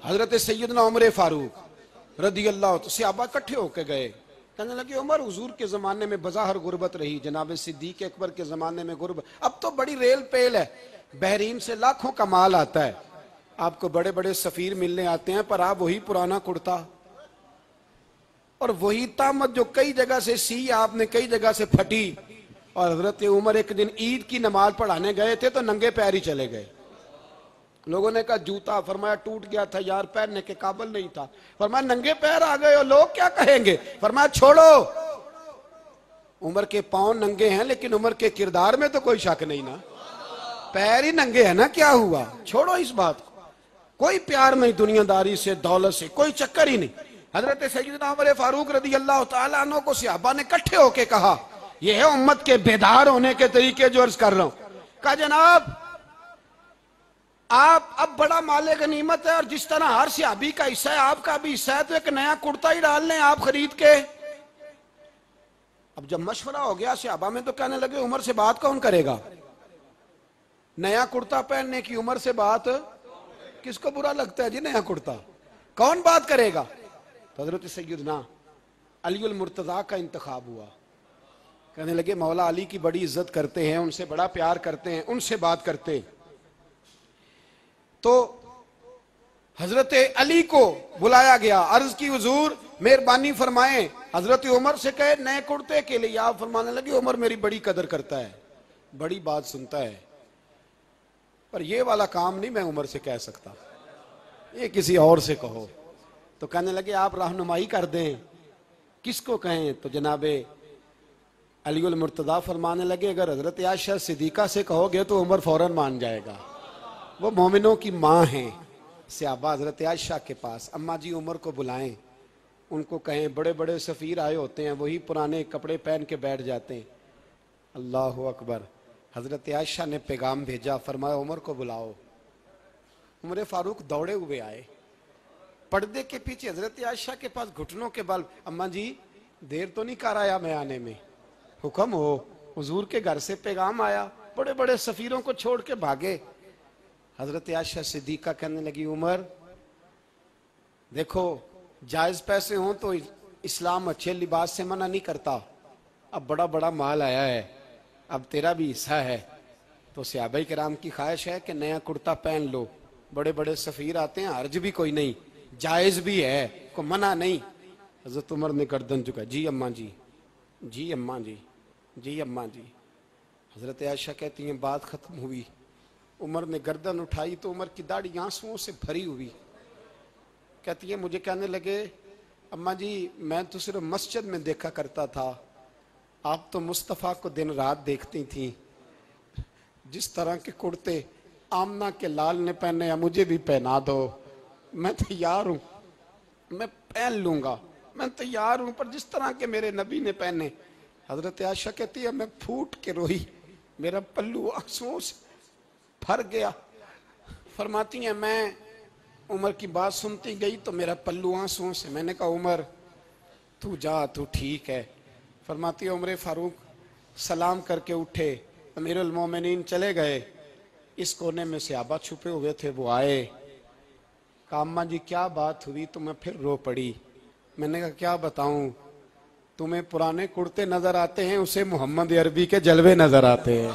حضرت سیدنا عمر فاروق رضی اللہ عنہ صحابہ کٹھے ہو کے گئے، کہنے لگے عمر حضور کے زمانے میں بظاہر غربت رہی، جناب صدیق اکبر کے زمانے میں غربت، اب تو بڑی ریل پیل ہے، بحرین سے لاکھوں کا مال آتا ہے، آپ کو بڑے بڑے سفیر ملنے آتے ہیں، پر آپ وہی پرانا کرتا اور وہی طامت جو کئی جگہ سے سی آپ نے کئی جگہ سے پھٹی۔ اور حضرت عمر ایک دن عید کی نماز پڑھانے گئے تھے تو ننگے پیر ہی چلے گئے، لوگوں نے کہا جوتا، فرمایا ٹوٹ گیا تھا یار، پہننے کے قابل نہیں تھا، فرمایا ننگے پیر آ گئے ہو، لوگ کیا کہیں گے، فرمایا چھوڑو، عمر کے پاؤں ننگے ہیں لیکن عمر کے کردار میں تو کوئی شک نہیں نا، پیر ہی ننگے ہیں نا، کیا ہوا، چھوڑو اس بات کو، کوئی پیار نہیں دنیا داری سے، دولت سے، کوئی چکر ہی نہیں۔ حضرت سیدنا عمر فاروق رضی اللہ تعالیٰ عنہ کو صحابہ نے کٹھے ہو کے کہا، یہ ہے امت کے بیدار ہونے کے طریقے جو عرض کر رہا ہوں، کہا جناب آپ اب بڑا مال غنیمت ہے اور جس طرح ہر صحابی کا حصہ ہے آپ کا بھی حصہ ہے، تو ایک نیا کرتا ہی ڈال لیں آپ خرید کے۔ اب جب مشورہ ہو گیا صحابہ میں تو کہنے لگے عمر سے بات کون کرے گا، نیا کرتا پہننے کی عمر سے بات، کس کو برا لگتا ہے جی نیا کرتا، کون بات کرے گا؟ تو حضرت سیدنا علی المرتضیٰ کا انتخاب ہوا، کہنے لگے مولا علی کی بڑی عزت کرتے ہیں، ان سے بڑا پیار کرتے ہیں، ان سے بات کرتے ہیں۔ تو حضرت علی کو بلایا گیا، عرض کی حضور مہربانی فرمائیں، حضرت عمر سے کہے نئے کرتے کے لیے، آپ فرمانے لگے عمر میری بڑی قدر کرتا ہے، بڑی بات سنتا ہے، پر یہ والا کام نہیں میں عمر سے کہہ سکتا، یہ کسی اور سے کہو۔ تو کہنے لگے آپ رہنمائی کر دیں کس کو کہیں؟ تو جناب علی المرتضیٰ فرمانے لگے اگر حضرت عائشہ صدیقہ سے کہو گے تو عمر فوراً مان جائے گا، وہ مومنوں کی ماں ہیں۔ صحابہ حضرت عائشہ کے پاس، اماں جی عمر کو بلائیں، ان کو کہیں، بڑے بڑے سفیر آئے ہوتے ہیں وہی پرانے کپڑے پہن کے بیٹھ جاتے ہیں۔ اللہ اکبر، حضرت عائشہ نے پیغام بھیجا، فرمایا عمر کو بلاؤ۔ عمر فاروق دوڑے ہوئے آئے، پردے کے پیچھے حضرت عائشہ کے پاس گھٹنوں کے بل، اماں جی دیر تو نہیں کر آیا میں آنے میں، حکم ہو، حضور کے گھر سے پیغام آیا، بڑے بڑے سفیروں کو چھوڑ کے بھاگے۔ حضرت عائشہ صدیقہ کہنے لگی عمر دیکھو جائز پیسے ہوں تو اسلام اچھے لباس سے منع نہیں کرتا، اب بڑا بڑا مال آیا ہے، اب تیرا بھی حصہ ہے، تو صحابہ کرام کی خواہش ہے کہ نیا کرتا پہن لو، بڑے بڑے سفیر آتے ہیں، حرج بھی کوئی نہیں، جائز بھی ہے، کوئی منع نہیں۔ حضرت عمر نے گردن جھکا، جی اماں جی، جی اماں جی، جی اماں جی۔ حضرت عائشہ کہتی ہیں بات ختم ہوئی، عمر نے گردن اٹھائی تو عمر کی داڑھی آنسوؤں سے بھری ہوئی، کہتی ہے مجھے کہنے لگے اماں جی میں تو صرف مسجد میں دیکھا کرتا تھا، آپ تو مصطفیٰ کو دن رات دیکھتی تھیں، جس طرح کے کرتے آمنہ کے لال نے پہنے یا مجھے بھی پہنا دو، میں تیار ہوں، میں پہن لوں گا، میں تیار ہوں، پر جس طرح کے میرے نبی نے پہنے۔ حضرت عائشہ کہتی ہے میں پھوٹ کے روئی، میرا پلو آنسوؤں سے بھر گیا۔ فرماتی ہیں میں عمر کی بات سنتی گئی تو میرا پلو آنسوؤں سے، میں نے کہا عمر تو جا، تو ٹھیک ہے۔ فرماتی ہے عمر فاروق سلام کر کے اٹھے، امیر المومنین چلے گئے، اس کونے میں صحابہ چھپے ہوئے تھے، وہ آئے، کہا اماں جی کیا بات ہوئی؟ تو میں پھر رو پڑی، میں نے کہا کیا بتاؤں، تمہیں پرانے کرتے نظر آتے ہیں، اسے محمد عربی کے جلوے نظر آتے ہیں۔